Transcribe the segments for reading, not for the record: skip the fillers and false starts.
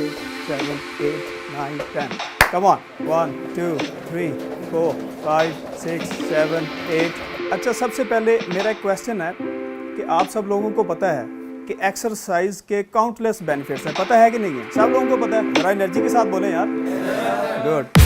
6, 7, 8, 9, 10. Come on. 1, 2, 3, 4, 5, 6, 7, 8. अच्छा, सबसे पहले मेरा एक क्वेश्चन है कि आप सब लोगों को पता है कि एक्सरसाइज के काउंटलेस बेनिफिट्स हैं, पता है कि नहीं है? सब लोगों को पता है? जरा एनर्जी के साथ बोलें यार। गुड।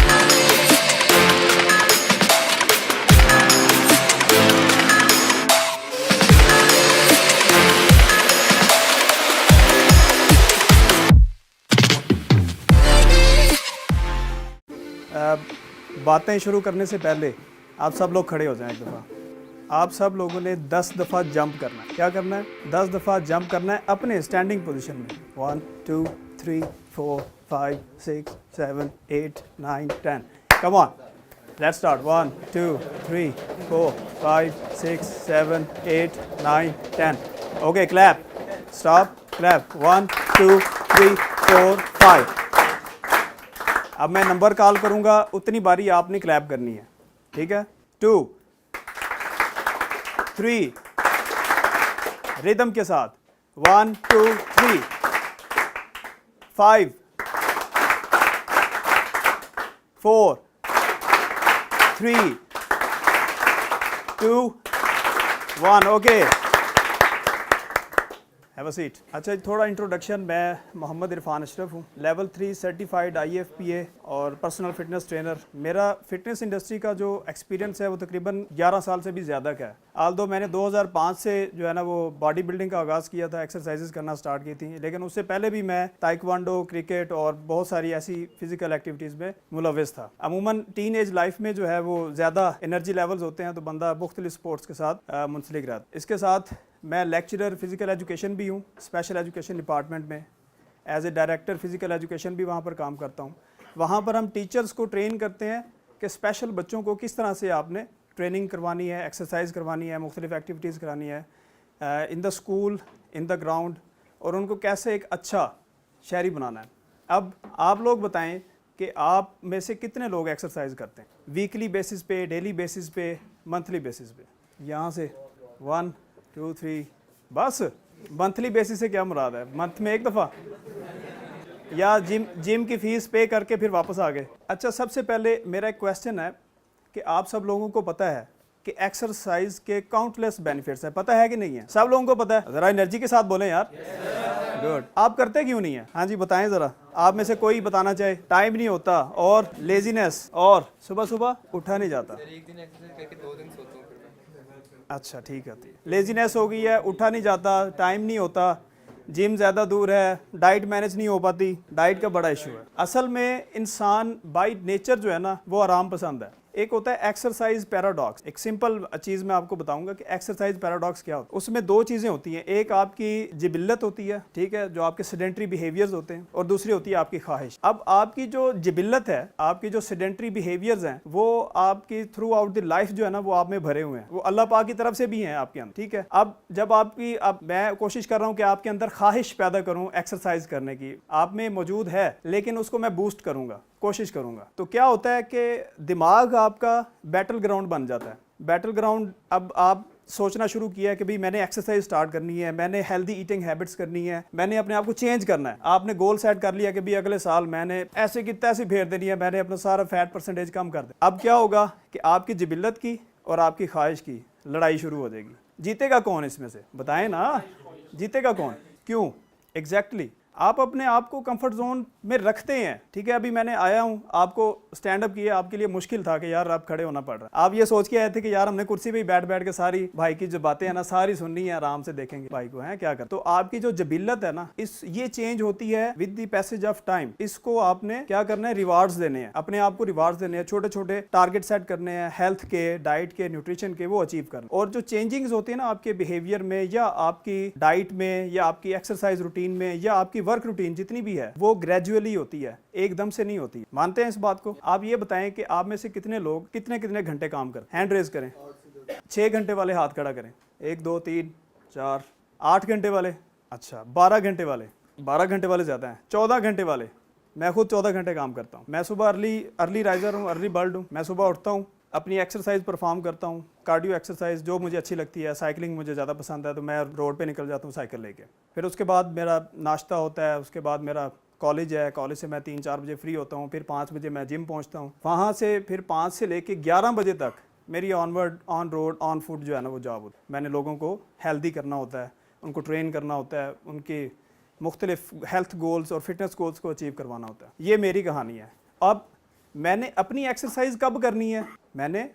बातें शुरू करने से पहले आप सब लोग खड़े हो जाएं एक दफ़ा। आप सब लोगों ने 10 दफ़ा जंप करना है। क्या करना है? 10 दफ़ा जंप करना है अपने स्टैंडिंग पोजीशन में। 1, 2, 3, 4, 5, 6, 7, 8, 9, 10. Come on, let's start. 1, 2, 3, 4, 5, 6, 7, 8, 9, 10. Okay, clap, stop, clap. 1, 2, 3, 4, 5. अब मैं नंबर कॉल करूंगा, उतनी बारी आपने क्लैप करनी है, ठीक है? 2, 3, रिदम के साथ। 1, 2, 3, 5, 4, 3, 2, 1. Okay, have a seat. अच्छा, थोड़ा इंट्रोडक्शन। मैं मोहम्मद इरफान अशरफ हूँ, लेवल 3 सर्टिफाइड IFPA और पर्सनल फिटनेस ट्रेनर। मेरा फिटनेस इंडस्ट्री का जो एक्सपीरियंस है वो तकरीबन 11 साल से भी ज़्यादा का है। आल्दो मैंने 2005 से जो है ना वो बॉडी बिल्डिंग का आगाज़ किया था, एक्सरसाइजेज करना स्टार्ट की थी, लेकिन उससे पहले भी मैं ताइक्वांडो, क्रिकेट और बहुत सारी ऐसी फिजिकल एक्टिविटीज़ में मुलविस था। अमूमन टीन एज लाइफ में जो है वो ज़्यादा एनर्जी लेवल्स होते हैं तो बंदा मुख्तलिफ स्पोर्ट्स के साथ मुंसलिक रहता है। इसके साथ मैं लेक्चरर फ़िज़िकल एजुकेशन भी हूँ, स्पेशल एजुकेशन डिपार्टमेंट में as a director physical education भी वहाँ पर काम करता हूँ। वहाँ पर हम टीचर्स को ट्रेन करते हैं कि स्पेशल बच्चों को किस तरह से आपने ट्रेनिंग करवानी है, एक्सरसाइज करवानी है, मुख्तलिफ एक्टिविटीज़ करानी है in the school, in the ground, और उनको कैसे एक अच्छा शहरी बनाना है। अब आप लोग बताएं कि आप में से कितने लोग एक्सरसाइज करते हैं वीकली बेसिस पे, डेली बेसिस पे, मंथली बेसिस पे? यहाँ से 1, 2, 3, बस। मंथली बेसिस से क्या मुराद है? मंथ में एक दफ़ा, या जिम की फ़ीस पे करके फिर वापस आ गए? अच्छा, सबसे पहले मेरा एक क्वेश्चन है कि आप सब लोगों को पता है कि एक्सरसाइज के काउंटलेस बेनिफिट्स हैं, पता है कि नहीं है? सब लोगों को पता है? ज़रा एनर्जी के साथ बोलें यार। गुड। आप करते क्यों नहीं है? हाँ जी, बताएं ज़रा। आप में से कोई बताना चाहे? टाइम नहीं होता, और लेजीनेस, और सुबह सुबह उठा नहीं जाता। एक दिन एक्सरसाइज करके 2 दिन सोता हूँ फिर मैं। अच्छा, ठीक है। लेजीनेस हो गई है, उठा नहीं जाता, टाइम नहीं होता, जिम ज़्यादा दूर है, डाइट मैनेज नहीं हो पाती। डाइट का बड़ा इशू है। असल में इंसान बाय नेचर जो है ना वो आराम पसंद है। एक होता है एक्सरसाइज पैराडॉक्स। एक सिंपल चीज़ मैं आपको बताऊंगा कि एक्सरसाइज पैराडॉक्स क्या होता है। उसमें 2 चीज़ें होती हैं, एक आपकी जिबिल्लत होती है, ठीक है, जो आपके सेडेंट्री बिहेवियर्स होते हैं, और दूसरी होती है आपकी ख्वाहिश। अब आपकी जो जिबिल्लत है, आपकी जो सेडेंट्री बिहेवियर्स हैं, वो आपकी थ्रू आउट द लाइफ जो है ना वो आप में भरे हुए हैं, वो अल्लाह पाक की तरफ से भी हैं आपके अंदर, ठीक है। अब जब आपकी, अब मैं कोशिश कर रहा हूँ कि आपके अंदर ख्वाहिश पैदा करूँ एक्सरसाइज करने की, आप में मौजूद है, लेकिन उसको मैं बूस्ट करूँगा, कोशिश करूँगा। तो क्या होता है कि दिमाग आपका बैटल ग्राउंड बन जाता है। बैटल ग्राउंड, अब आप सोचना शुरू किया है कि भाई मैंने एक्सरसाइज स्टार्ट करनी है, मैंने हेल्दी ईटिंग हैबिट्स करनी है, मैंने अपने आप को चेंज करना है। आपने गोल सेट कर लिया कि भाई अगले साल मैंने ऐसे की तैसे फेर देनी है, मैंने अपना सारा फैट परसेंटेज कम कर दिया। अब क्या होगा कि आपकी जिबिल्लत की और आपकी ख्वाहिश की लड़ाई शुरू हो जाएगी। जीतेगा कौन इसमें से? बताएं ना, जीतेगा कौन? क्यों? एग्जैक्टली आप अपने आप को कंफर्ट जोन में रखते हैं, ठीक है। अभी मैंने आया हूँ, आपको स्टैंड अप किया, आपके लिए मुश्किल था कि यार आप खड़े होना पड़ रहा है। आप ये सोच के आए थे कि यार हमने कुर्सी पे ही बैठ बैठ के सारी भाई की जो बातें हैं ना सारी सुननी है, आराम से देखेंगे भाई को है क्या कर। तो आपकी जो जबिल्लत है ना, ये चेंज होती है with the passage of time. इसको आपने क्या करना है? रिवार्ड्स देने हैं, अपने आप को रिवार्ड्स देने हैं, छोटे छोटे टारगेट सेट करने हैं, हेल्थ के, डाइट के, न्यूट्रिशन के, वो अचीव करना। और जो चेंजिंग्स होती है ना आपके बिहेवियर में, या आपकी डाइट में, या आपकी एक्सरसाइज रूटीन में, या आपकी वर्क रूटीन जितनी भी है, वो ग्रेजुअली होती है, एकदम से नहीं होती। मानते हैं इस बात को? आप ये बताएं कि आप में से कितने लोग कितने कितने घंटे काम करते? हैंड रेज करें। 6 घंटे वाले हाथ खड़ा करें। 1, 2, 3, 4, 8 घंटे वाले? अच्छा, 12 घंटे वाले? 12 घंटे वाले ज़्यादा हैं। 14 घंटे वाले? मैं खुद 14 घंटे काम करता हूँ। मैं सुबह अर्ली राइजर हूँ, अर्ली बर्ड हूँ। मैं सुबह उठता हूँ, अपनी एक्सरसाइज परफॉर्म करता हूँ, कार्डियो एक्सरसाइज जो मुझे अच्छी लगती है। साइकिलिंग मुझे ज़्यादा पसंद है तो मैं रोड पे निकल जाता हूँ साइकिल लेके। फिर उसके बाद मेरा नाश्ता होता है, उसके बाद मेरा कॉलेज है, कॉलेज से मैं 3-4 बजे फ्री होता हूँ, फिर 5 बजे मैं जिम पहुँचता हूँ, वहाँ से फिर 5 से लेके 11 बजे तक मेरी onward on road on foot जो है ना वो जॉब होती है। मैंने लोगों को हेल्दी करना होता है, उनको ट्रेन करना होता है, उनके मुख्तलिफ हेल्थ गोल्स और फिटनेस गोल्स को अचीव करवाना होता है। ये मेरी कहानी है। अब मैंने अपनी एक्सरसाइज कब करनी है, मैंने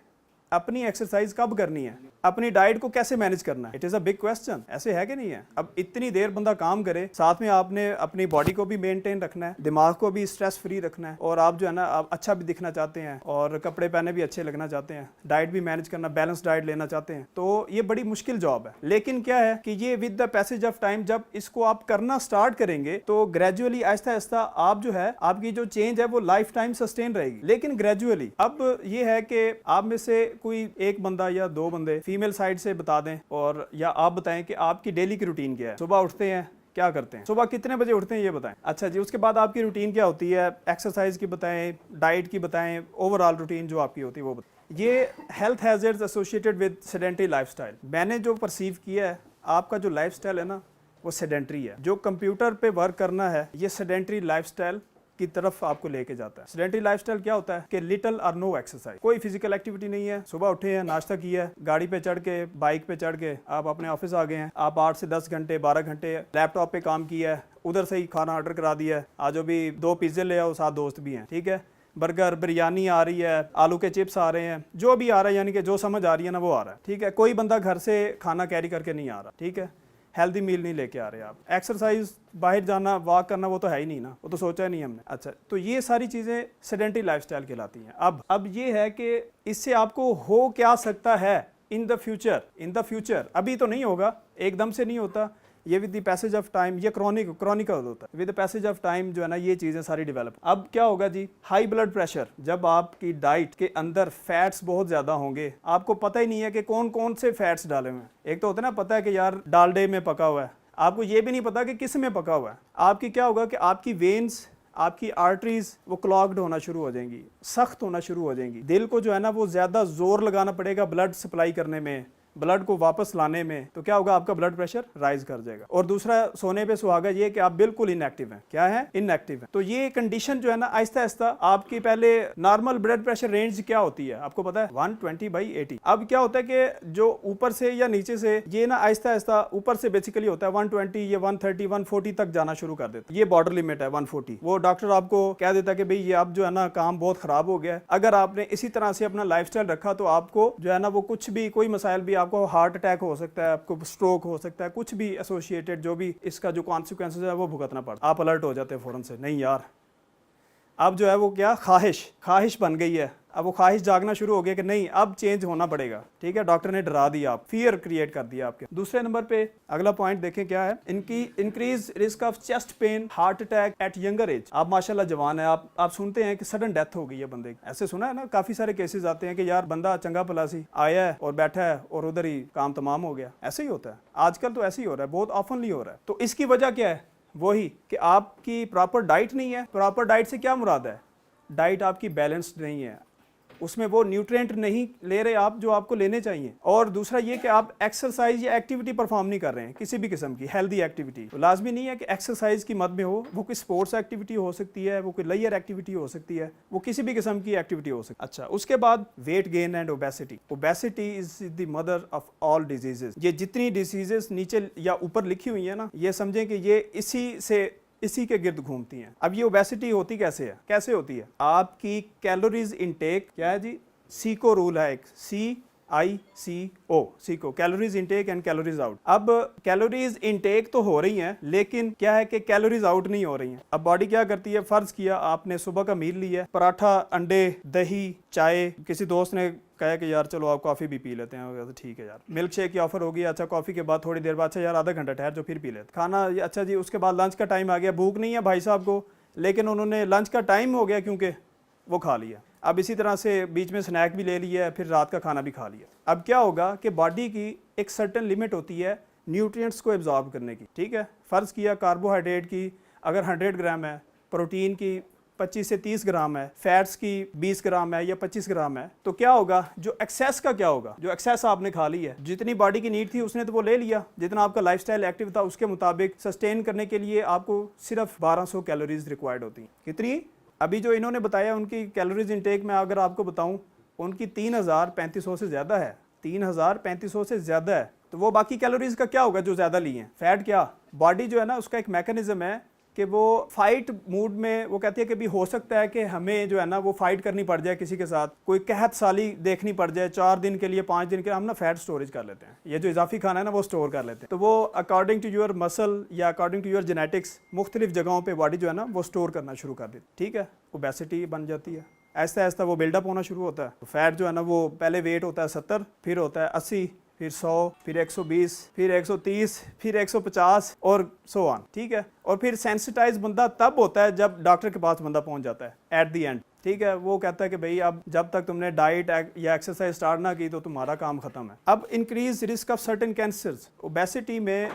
अपनी एक्सरसाइज कब करनी है, अपनी डाइट को कैसे मैनेज करना है, it is a big question. ऐसे है कि नहीं है? अब इतनी देर बंदा काम करे, साथ में आपने अपनी बॉडी को भी मेंटेन रखना है, दिमाग को भी स्ट्रेस फ्री रखना है, और आप जो है ना आप अच्छा भी दिखना चाहते हैं और कपड़े पहने भी अच्छे लगना चाहते हैं, डाइट भी मैनेज करना, बैलेंस डाइट लेना चाहते हैं, तो ये बड़ी मुश्किल जॉब है। लेकिन क्या है कि ये with the passage of time जब इसको आप करना स्टार्ट करेंगे तो ग्रेजुअली आहिस्ता आहिस्ता आप जो है आपकी जो चेंज है वो लाइफ टाइम सस्टेन रहेगी, लेकिन ग्रेजुअली। अब ये है कि आप में से कोई एक बंदा या 2 बंदे फीमेल साइड से बता दें, और या आप बताएं कि आपकी डेली की रूटीन क्या है। सुबह उठते हैं, क्या करते हैं, सुबह कितने बजे उठते हैं ये बताएं। अच्छा जी, उसके बाद आपकी रूटीन क्या होती है, एक्सरसाइज की बताएं, डाइट की बताएं, ओवरऑल रूटीन जो आपकी होती है वो बताएं। ये health hazards associated with sedentary lifestyle, मैंने जो परसीव किया है आपका जो लाइफस्टाइल है ना वो सेडेंटरी है। जो कंप्यूटर पे वर्क करना है ये सेडेंटरी लाइफस्टाइल की तरफ आपको लेके जाता है। सेडेंटरी लाइफस्टाइल क्या होता है कि लिटिल और नो एक्सरसाइज, कोई फिजिकल एक्टिविटी नहीं है। सुबह उठे हैं, नाश्ता किया है, गाड़ी पे चढ़ के, बाइक पे चढ़ के आप अपने ऑफिस आ गए हैं, आप 8 से 10 घंटे 12 घंटे लैपटॉप पे काम किया है, उधर से ही खाना ऑर्डर करा दिया है, आज भी 2 पिज्जे ले आओ, 7 दोस्त भी हैं, ठीक है, बर्गर, बिरयानी आ रही है, आलू के चिप्स आ रहे हैं, जो भी आ रहा है, यानी कि जो समझ आ रही है ना वो आ रहा है, ठीक है। कोई बंदा घर से खाना कैरी करके नहीं आ रहा, ठीक है, हेल्दी मील नहीं लेके आ रहे आप। एक्सरसाइज, बाहर जाना, वॉक करना वो तो है ही नहीं ना, वो तो सोचा ही नहीं हमने। अच्छा, तो ये सारी चीज़ें सेडेंटरी लाइफस्टाइल कहलाती हैं। अब ये है कि इससे आपको हो क्या सकता है इन द फ्यूचर, अभी तो नहीं होगा, एकदम से नहीं होता, ये with the passage of time, ये क्रॉनिकल होता है। With the passage of time जो है ना ये चीज़ें सारी डेवलप। अब क्या होगा जी, हाई ब्लड प्रेशर, जब आपकी डाइट के अंदर फैट्स बहुत ज़्यादा होंगे, आपको पता ही नहीं है कि कौन कौन से फैट्स डाले हुए हैं। एक तो होता है ना, पता है कि यार डालडे में पका हुआ है, आपको ये भी नहीं पता कि किस में पका हुआ है। आपकी क्या होगा कि आपकी वेन्स, आपकी आर्टरीज वो क्लॉग्ड होना शुरू हो जाएंगी, सख्त होना शुरू हो जाएंगी। दिल को जो है ना वो ज़्यादा जोर लगाना पड़ेगा ब्लड सप्लाई करने में, ब्लड को वापस लाने में, तो क्या होगा, आपका ब्लड प्रेशर राइज कर जाएगा। और दूसरा सोने पे सुहागा ये कि आप बिल्कुल इनएक्टिव हैं। क्या है, इनएक्टिव है। तो ये कंडीशन जो है ना आहिस्ता आहिस्ता आपकी, पहले नॉर्मल ब्लड प्रेशर रेंज क्या होती है आपको पता है, 120/80। अब क्या होता है कि जो ऊपर से या नीचे से ये ना आहिस्ता आहिस्ता ऊपर से बेसिकली होता है 120 या 130 140 तक जाना शुरू कर देता है। ये बॉर्डर लिमिट है 140। वो डॉक्टर आपको कह देता है कि भाई ये अब जो है ना काम बहुत खराब हो गया है, अगर आपने इसी तरह से अपना लाइफस्टाइल रखा तो आपको जो है ना वो कुछ भी, कोई मसाइल भी, आपको हार्ट अटैक हो सकता है, आपको स्ट्रोक हो सकता है, कुछ भी एसोसिएटेड जो भी इसका जो कॉन्सिक्वेंसेस है वो भुगतना पड़ता है। आप अलर्ट हो जाते हैं फौरन से, नहीं यार अब जो है वो क्या, ख्वाहिश बन गई है। अब वो ख्वाहिश जागना शुरू हो गया कि नहीं अब चेंज होना पड़ेगा, ठीक है। डॉक्टर ने डरा दिया, आप फियर क्रिएट कर दिया आपके। दूसरे नंबर पे अगला पॉइंट देखें क्या है, इनकी increase risk of chest pain, heart attack eight younger age. आप माशाल्लाह जवान है, आप सुनते हैं कि सडन डेथ हो गई है बंदे की, ऐसे सुना है ना, काफी सारे केसेस आते हैं कि यार बंदा चंगा भला सी आया है और बैठा है और उधर ही काम तमाम हो गया। ऐसे ही होता है आजकल, तो ऐसे ही हो रहा है, बहुत ऑफनली हो रहा है। तो इसकी वजह क्या है, वही कि आपकी प्रॉपर डाइट नहीं है। प्रॉपर डाइट से क्या मुराद है, डाइट आपकी बैलेंस्ड नहीं है, उसमें वो न्यूट्रिएंट नहीं ले रहे आप जो आपको लेने चाहिए। और दूसरा ये कि आप एक्सरसाइज या एक्टिविटी परफॉर्म नहीं कर रहे हैं, किसी भी किस्म की हेल्दी एक्टिविटी। तो लाजमी नहीं है कि एक्सरसाइज की मद में हो, वो कोई स्पोर्ट्स एक्टिविटी हो सकती है, वो कोई लेयर एक्टिविटी हो सकती है, वो किसी भी किस्म की एक्टिविटी हो सकती है। अच्छा, उसके बाद weight gain and obesity. Obesity is the mother of all diseases. ये जितनी डिजीजेस नीचे या ऊपर लिखी हुई है ना, ये समझें कि ये इसी के गिर्द घूमती हैं। अब ये ओबेसिटी होती कैसे है, कैसे होती है, आपकी कैलोरीज इनटेक, क्या है जी, सीको रूल है एक, CICO, Seiko, calories intake and calories out. अब कैलोरीज इनटेक तो हो रही हैं, लेकिन क्या है कि कैलोरीज आउट नहीं हो रही हैं। अब बॉडी क्या करती है, फर्ज किया आपने सुबह का मील लिया, पराठा, अंडे, दही, चाय, किसी दोस्त ने कहा कि यार चलो आप कॉफ़ी भी पी लेते हैं, तो ठीक है यार, मिल्क शेक की ऑफर होगी, अच्छा कॉफ़ी के बाद थोड़ी देर बाद, अच्छा यार आधा घंटा ठहर जो फिर पी लेते खाना, अच्छा जी उसके बाद लंच का टाइम आ गया, भूख नहीं है भाई साहब को, लेकिन उन्होंने लंच का टाइम हो गया क्योंकि वो खा लिया। अब इसी तरह से बीच में स्नैक भी ले लिया, फिर रात का खाना भी खा लिया। अब क्या होगा कि बॉडी की एक सर्टेन लिमिट होती है न्यूट्रिएंट्स को एब्जॉर्ब करने की, ठीक है। फ़र्ज़ किया कार्बोहाइड्रेट की अगर 100 ग्राम है, प्रोटीन की 25 से 30 ग्राम है, फैट्स की 20 ग्राम है या 25 ग्राम है, तो क्या होगा, जो एक्सेस का क्या होगा, जो एक्सेस आपने खा ली है, जितनी बॉडी की नीड थी उसने तो वो ले लिया, जितना आपका लाइफस्टाइल एक्टिव था उसके मुताबिक सस्टेन करने के लिए आपको सिर्फ 1200 कैलोरीज रिक्वायर्ड होती हैं। कितनी? अभी जो इन्होंने बताया उनकी कैलोरीज इंटेक में अगर आपको बताऊं, उनकी 3500 से ज़्यादा है, 3500 से ज़्यादा है। तो वो बाकी कैलोरीज का क्या होगा जो ज़्यादा ली हैं? फैट क्या? बॉडी जो है ना उसका एक मैकेनिज्म है कि वो फाइट मूड में वो कहती है कि भी हो सकता है कि हमें जो है ना वो फाइट करनी पड़ जाए किसी के साथ, कोई कहत साली देखनी पड़ जाए 4 दिन के लिए 5 दिन के लिए, हम ना फैट स्टोरेज कर लेते हैं, ये जो इजाफी खाना है ना वो स्टोर कर लेते हैं। तो वो अकॉर्डिंग टू योर मसल या अकॉर्डिंग टू योर जेनेटिक्स मुख्तलिफ जगहों पर बॉडी जो है ना वो स्टोर करना शुरू कर देती, ठीक है, ओबेसिटी बन जाती है, ऐसा ऐसा वो बिल्डअप होना शुरू होता है। तो फैट जो है ना वो पहले वेट होता है 70, फिर होता है 80, फिर 100, फिर 120, फिर 130, फिर 150 और सो ऑन, ठीक है। और फिर सेंसिटाइज बंदा तब होता है जब डॉक्टर के पास बंदा पहुंच जाता है एट द एंड, ठीक है। वो कहता है कि भाई अब जब तक तुमने डाइट या एक्सरसाइज स्टार्ट ना की तो तुम्हारा काम खत्म है। अब increase risk of certain cancers, obesity में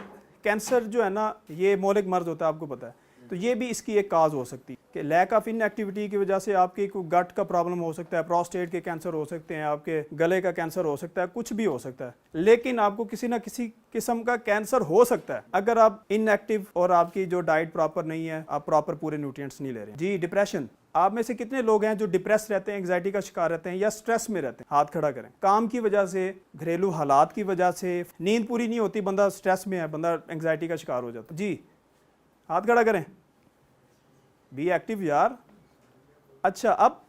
कैंसर जो है ना ये मौलिक मर्ज होता है, आपको पता है, तो ये भी इसकी एक काज हो सकती है कि लैक ऑफ इनएक्टिविटी की वजह से आपके कोई गट का प्रॉब्लम हो सकता है, प्रोस्टेट के कैंसर हो सकते हैं, आपके गले का कैंसर हो सकता है, कुछ भी हो सकता है, लेकिन आपको किसी ना किसी किस्म का कैंसर हो सकता है अगर आप इनएक्टिव और आपकी जो डाइट प्रॉपर नहीं है, आप प्रॉपर पूरे न्यूट्रिएंट्स नहीं ले रहे हैं। जी, डिप्रेशन, आप में से कितने लोग हैं जो डिप्रेस रहते हैं, एंग्जाइटी का शिकार रहते हैं या स्ट्रेस में रहते हैं? हाथ खड़ा करें। काम की वजह से, घरेलू हालात की वजह से, नींद पूरी नहीं होती, बंदा स्ट्रेस में है, बंदा एंग्जाइटी का शिकार हो जाता है। जी, हाथ खड़ा करें, बी एक्टिव यार। अच्छा, अब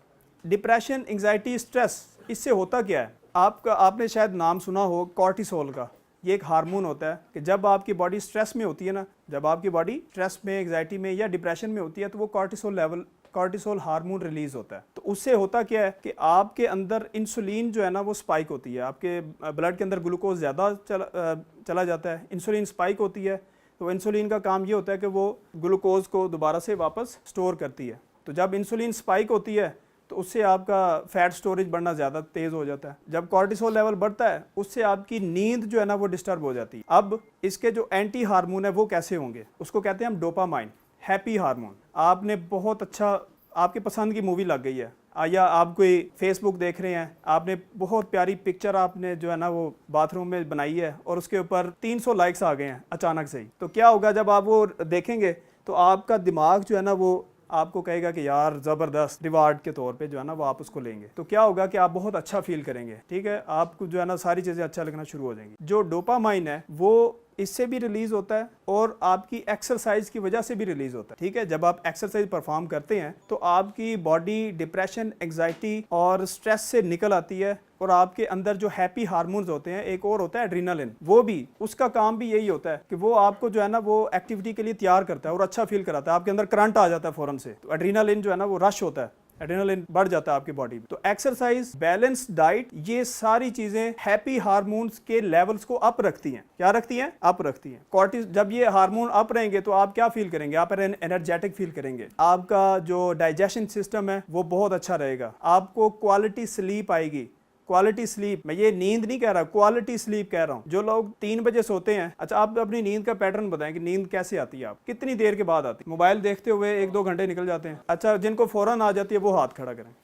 डिप्रेशन, एंग्जाइटी, स्ट्रेस, इससे होता क्या है? आपने शायद नाम सुना हो कॉर्टिसोल का। ये एक हार्मोन होता है कि जब आपकी बॉडी स्ट्रेस में होती है ना, जब आपकी बॉडी स्ट्रेस में, एंग्जाइटी में या डिप्रेशन में होती है तो वो कॉर्टिसोल हार्मोन रिलीज होता है। तो उससे होता क्या है कि आपके अंदर इंसुलिन जो है ना वो स्पाइक होती है, आपके ब्लड के अंदर ग्लूकोज ज़्यादा चला जाता है, इंसुलिन स्पाइक होती है। तो इंसुलिन का काम ये होता है कि वो ग्लूकोज को दोबारा से वापस स्टोर करती है। तो जब इंसुलिन स्पाइक होती है तो उससे आपका फैट स्टोरेज बढ़ना ज़्यादा तेज़ हो जाता है। जब कॉर्टिसोल लेवल बढ़ता है उससे आपकी नींद जो है ना वो डिस्टर्ब हो जाती है। अब इसके जो एंटी हार्मोन है वो कैसे होंगे? उसको कहते हैं हम डोपामाइन, हैप्पी हार्मोन। आपने बहुत अच्छा, आपकी पसंद की मूवी लग गई है या आप कोई फेसबुक देख रहे हैं, आपने बहुत प्यारी पिक्चर आपने जो है ना वो बाथरूम में बनाई है और उसके ऊपर 300 लाइक्स आ गए हैं अचानक से ही। तो क्या होगा, जब आप वो देखेंगे तो आपका दिमाग जो है ना वो आपको कहेगा कि यार ज़बरदस्त, रिवार्ड के तौर पे जो है ना वो आप उसको लेंगे। तो क्या होगा कि आप बहुत अच्छा फील करेंगे, ठीक है, आपको जो है ना सारी चीज़ें अच्छा लगना शुरू हो जाएंगी। जो डोपामाइन है वो इससे भी रिलीज होता है और आपकी एक्सरसाइज की वजह से भी रिलीज होता है, ठीक है। जब आप एक्सरसाइज परफॉर्म करते हैं तो आपकी बॉडी डिप्रेशन, एंग्जाइटी और स्ट्रेस से निकल आती है और आपके अंदर जो हैप्पी हार्मोन्स होते हैं, एक और होता है एड्रीनालिन, वो भी, उसका काम भी यही होता है कि वो आपको जो है ना वो एक्टिविटी के लिए तैयार करता है और अच्छा फील कराता है, आपके अंदर करंट आ जाता है फ़ौरन से। तो एड्रीनालिन जो है ना वो रश होता है, एड्रेनालिन बढ़ जाता है आपकी बॉडी में। तो एक्सरसाइज, बैलेंस डाइट, ये सारी चीजें हैप्पी हार्मोन्स के लेवल्स को अप रखती हैं। क्या रखती हैं? अप रखती हैं। जब ये हार्मोन अप रहेंगे तो आप क्या फील करेंगे? आप एनर्जेटिक फील करेंगे, आपका जो डाइजेशन सिस्टम है वो बहुत अच्छा रहेगा, आपको क्वालिटी स्लीप आएगी। क्वालिटी स्लीप, मैं ये नींद नहीं कह रहा, क्वालिटी स्लीप कह रहा हूँ। जो लोग 3 बजे सोते हैं, अच्छा आप अपनी नींद का पैटर्न बताएं कि नींद कैसे आती है, आप कितनी देर के बाद आती है? मोबाइल देखते हुए 1-2 घंटे निकल जाते हैं। अच्छा, जिनको फौरन आ जाती है वो हाथ खड़ा करें।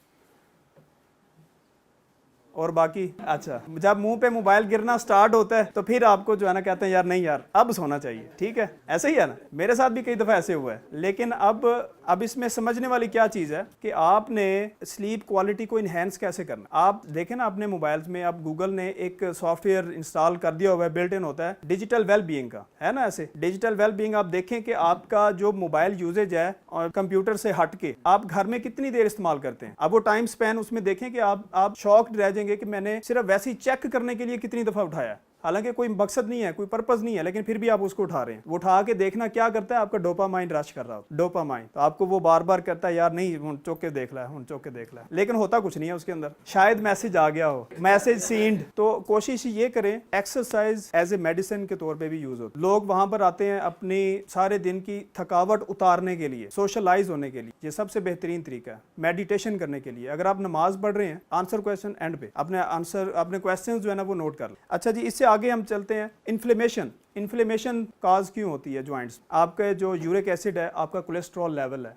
और बाकी, अच्छा, जब मुंह पे मोबाइल गिरना स्टार्ट होता है तो फिर आपको जो है ना कहते हैं यार नहीं यार अब सोना चाहिए, ठीक है, ऐसे ही है ना। मेरे साथ भी कई दफ़ा ऐसे हुआ है। लेकिन अब इसमें समझने वाली क्या चीज़ है कि आपने स्लीप क्वालिटी को इन्हेंस कैसे करना। आप देखें ना अपने मोबाइल्स में, आप गूगल ने एक सॉफ्टवेयर इंस्टॉल कर दिया हुआ है, बिल्ट इन होता है डिजिटल वेल बीइंग का, है ना। ऐसे डिजिटल वेल बीइंग आप देखें कि आपका जो मोबाइल यूजेज है और कंप्यूटर से हट के आप घर में कितनी देर इस्तेमाल करते हैं। अब वो टाइम स्पैन उसमें देखें कि आप शॉक्ड रह जाएंगे कि मैंने सिर्फ वैसे ही चेक करने के लिए कितनी दफ़ा उठाया। हालांकि कोई मकसद नहीं है, कोई पर्पस नहीं है, लेकिन फिर भी आप उसको उठा रहे हैं। वो उठा के देखना क्या करता है, आपका डोपामाइन रश कर रहा हो, डोपामाइन। तो आपको वो बार बार कहता है यार नहीं चौक के देख ला, चौक के देख ला, लेकिन होता कुछ नहीं है उसके अंदर। शायद मैसेज आ गया हो, मैसेज सीन्ड। तो कोशिश ये करें, एक्सरसाइज एज ए मेडिसिन के तौर पे भी यूज होती है। लोग वहां पर आते हैं अपनी सारे दिन की थकावट उतारने के लिए, सोशलाइज होने के लिए। ये सबसे बेहतरीन तरीका है मेडिटेशन करने के लिए। अगर आप नमाज पढ़ रहे हैं, आंसर क्वेश्चन एंड पे अपने क्वेश्चन जो है ना वो नोट कर लें। अच्छा जी, इससे आगे हम चलते हैं। इन्फ्लेमेशन काज क्यों होती है जॉइंट्स? आपका जो यूरिक एसिड है, आपका कोलेस्ट्रॉल लेवल है,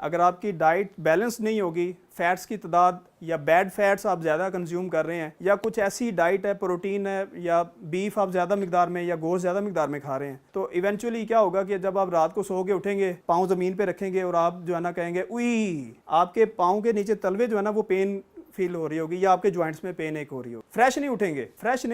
अगर आपकी डाइट बैलेंस नहीं होगी, फैट्स की तादाद या बैड फैट्स आप ज़्यादा कंज्यूम कर रहे हैं, या कुछ ऐसी डाइट है, प्रोटीन है या बीफ आप ज़्यादा मिकदार में या गोश्त ज़्यादा मिकदार में खा रहे हैं, तो इवेंचुअली क्या होगा कि जब आप रात को सो के उठेंगे, पाँव ज़मीन पे रखेंगे और आप जो है ना कहेंगे उई, आपके पाँव के नीचे तलवे जो है ना वो पेन फील हो रही होगी या आपके जॉइंट्स में पेन एक हो रही हो, फ्रेश नहीं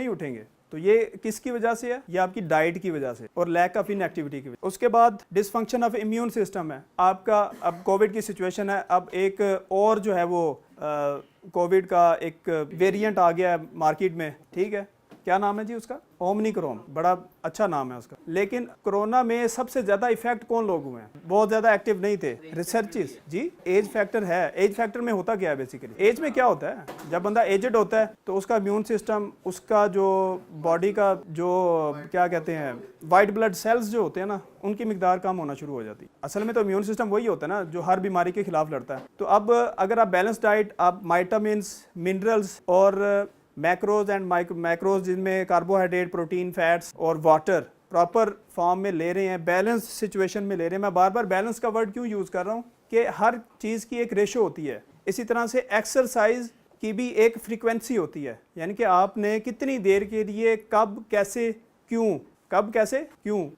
उठेंगे। तो ये किसकी वजह से है? ये आपकी डाइट की वजह से और लैक ऑफ इनएक्टिविटी की वजह। उसके बाद डिसफंक्शन ऑफ इम्यून सिस्टम है आपका। अब कोविड की सिचुएशन है, अब एक और जो है वो कोविड का एक वेरिएंट आ गया है मार्केट में, ठीक है, क्या नाम है जी उसका? ओमिक्रॉन, बड़ा अच्छा नाम है उसका। लेकिन कोरोना में सबसे ज़्यादा इफेक्ट कौन लोग हुए हैं? बहुत ज़्यादा एक्टिव नहीं थे रिसर्चेस जी। एज फैक्टर है। एज फैक्टर में होता क्या है बेसिकली? एज में क्या होता है, जब बंदा एजड होता है तो उसका इम्यून सिस्टम, उसका जो बॉडी का जो क्या कहते हैं वाइट ब्लड सेल्स जो होते हैं ना, उनकी मिकदार कम होना शुरू हो जाती है। असल में तो इम्यून सिस्टम वही होता है ना जो हर बीमारी के खिलाफ लड़ता है। तो अब अगर आप बैलेंस डाइट, आप विटामिन्स, मिनरल्स और मैक्रोज एंड मैक्रोज जिनमें कार्बोहाइड्रेट, प्रोटीन, फैट्स और वाटर प्रॉपर फॉर्म में ले रहे हैं, बैलेंस सिचुएशन में ले रहे हैं। मैं बार बार बैलेंस का वर्ड क्यों यूज़ कर रहा हूँ कि हर चीज़ की एक रेशो होती है। इसी तरह से एक्सरसाइज की भी एक फ्रीक्वेंसी होती है, यानी कि आपने कितनी देर के लिए कब कैसे क्यों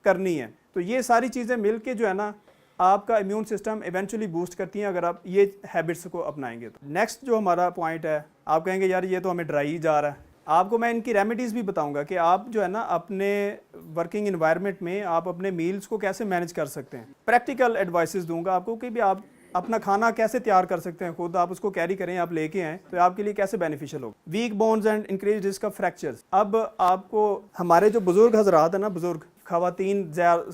करनी है। तो ये सारी चीज़ें मिल के जो है ना आपका इम्यून सिस्टम इवेंचुअली बूस्ट करती हैं अगर आप ये हैबिट्स को अपनाएंगे तो। नेक्स्ट जो हमारा पॉइंट है, आप कहेंगे यार ये तो हमें ड्राई ही जा रहा है। आपको मैं इनकी रेमेडीज़ भी बताऊंगा कि आप जो है ना अपने वर्किंग इन्वायरमेंट में आप अपने मील्स को कैसे मैनेज कर सकते हैं। प्रैक्टिकल एडवाइसेस दूंगा आपको कि भी आप अपना खाना कैसे तैयार कर सकते हैं, खुद आप उसको कैरी करें, आप लेके आएँ तो आपके लिए कैसे बेनिफिशियल होगा। Weak bones and increase risk of fractures. अब आपको हमारे जो बुजुर्ग हजरात है ना, बुजुर्ग खवातीन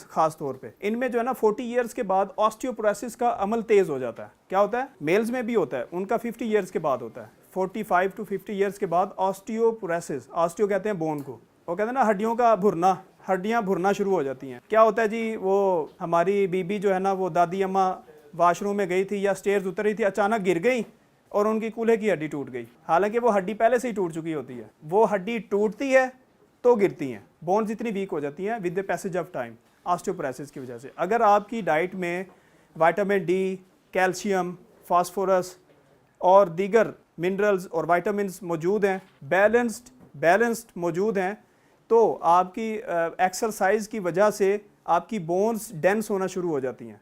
खास तौर पे, इनमें जो है ना 40 ईयर्स के बाद ऑस्टियोपोरोसिस का अमल तेज हो जाता है। क्या होता है? मेल्स में भी होता है, उनका 50 ईयर्स के बाद होता है। 45 to 50 ईयर्स के बाद ऑस्टियोपोरोसिस, ऑस्टियो कहते हैं बोन को, वो कहते हैं ना हड्डियों का भुरना, हड्डियां भुरना शुरू हो जाती हैं। क्या होता है जी, वो हमारी बीबी जो है ना, वो दादी अम्मा वाशरूम में गई थी या स्टेयर्स उतर रही थी, अचानक गिर गई और उनकी कूल्हे की हड्डी टूट गई। हालांकि वो हड्डी पहले से ही टूट चुकी होती है। वो हड्डी टूटती है तो गिरती हैं, बोन्स इतनी वीक हो जाती हैं with the passage of time osteoporosis की वजह से। अगर आपकी डाइट में विटामिन डी, कैल्शियम, फास्फोरस और दीगर मिनरल्स और विटामिन्स मौजूद हैं, बैलेंस्ड मौजूद हैं, तो आपकी एक्सरसाइज की वजह से आपकी बोन्स डेंस होना शुरू हो जाती हैं।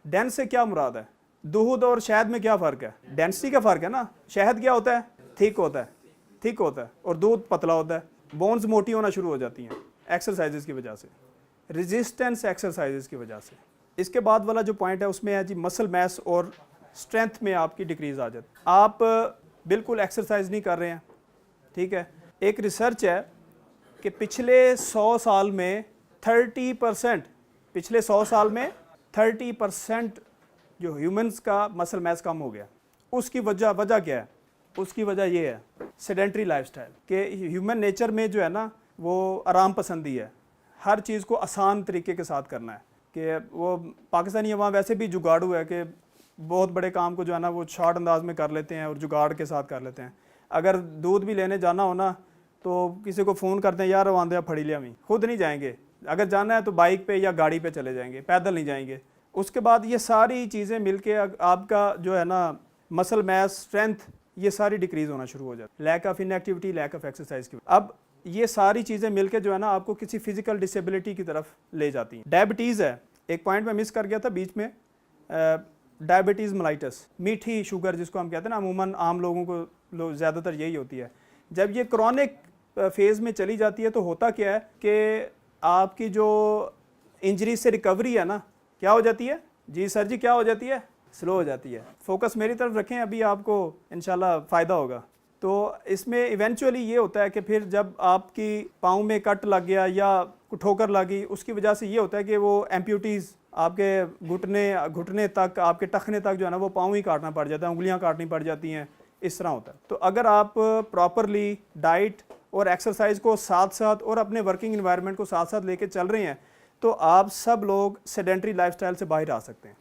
डेंस से क्या मुराद है? दूध और शहद में क्या फ़र्क है? डेंसिटी का फ़र्क है ना। शहद क्या होता है? थिक होता है और दूध पतला होता है। बोन्स मोटी होना शुरू हो जाती हैं एक्सरसाइजेस की वजह से, रेजिस्टेंस एक्सरसाइजेस की वजह से। इसके बाद वाला जो पॉइंट है उसमें है जी मसल मैस और स्ट्रेंथ में आपकी डिक्रीज़ आ जाती है। आप बिल्कुल एक्सरसाइज नहीं कर रहे हैं, ठीक है। एक रिसर्च है कि पिछले 100 साल में 30% जो ह्यूमंस का मसल मैस कम हो गया। उसकी वजह क्या है? उसकी वजह ये है सेडेंट्री लाइफस्टाइल के। ह्यूमन नेचर में जो है ना वो आराम पसंदी है, हर चीज़ को आसान तरीके के साथ करना है। कि वो पाकिस्तानी अवाम वैसे भी जुगाड़ू है कि बहुत बड़े काम को जो है ना वो शॉर्ट अंदाज में कर लेते हैं और जुगाड़ के साथ कर लेते हैं। अगर दूध भी लेने जाना हो ना तो किसी को फ़ोन करते हैं, यार वांदे फड़ी लिया मी, खुद नहीं जाएंगे। अगर जाना है तो बाइक पे या गाड़ी पे चले जाएंगे, पैदल नहीं जाएंगे। उसके बाद ये सारी चीज़ें मिलके आपका जो है ना मसल मैस, स्ट्रेंथ, ये सारी डिक्रीज़ होना शुरू हो जाती है। Lack of inactivity, lack of exercise की। अब ये सारी चीज़ें मिलके जो है ना आपको किसी फिजिकल डिसेबिलिटी की तरफ ले जाती हैं। डायबिटीज़ है, एक पॉइंट में मिस कर गया था बीच में, डायबिटीज़ मेलाइटस, मीठी शुगर जिसको हम कहते हैं ना, अमूमन आम लोगों को ज़्यादातर यही होती है। जब ये क्रॉनिक फेज़ में चली जाती है तो होता क्या है कि आपकी जो इंजरी से रिकवरी है ना, क्या हो जाती है जी सर जी, क्या हो जाती है? स्लो हो जाती है। फोकस मेरी तरफ रखें, अभी आपको इंशाल्लाह फ़ायदा होगा। तो इसमें इवेंचुअली ये होता है कि फिर जब आपकी पाँव में कट लग गया या ठोकर लगी, उसकी वजह से ये होता है कि वो एम्प्यूटीज़ आपके घुटने तक, आपके टखने तक जो है ना वो पाँव ही काटना पड़ जाता है, उंगलियां काटनी पड़ जाती हैं, इस तरह होता है। तो अगर आप प्रॉपरली डाइट और एक्सरसाइज को साथ साथ और अपने वर्किंग इन्वायरमेंट को साथ साथ लेके चल रहे हैं तो आप सब लोग सेडेंट्री लाइफस्टाइल से बाहर आ सकते हैं।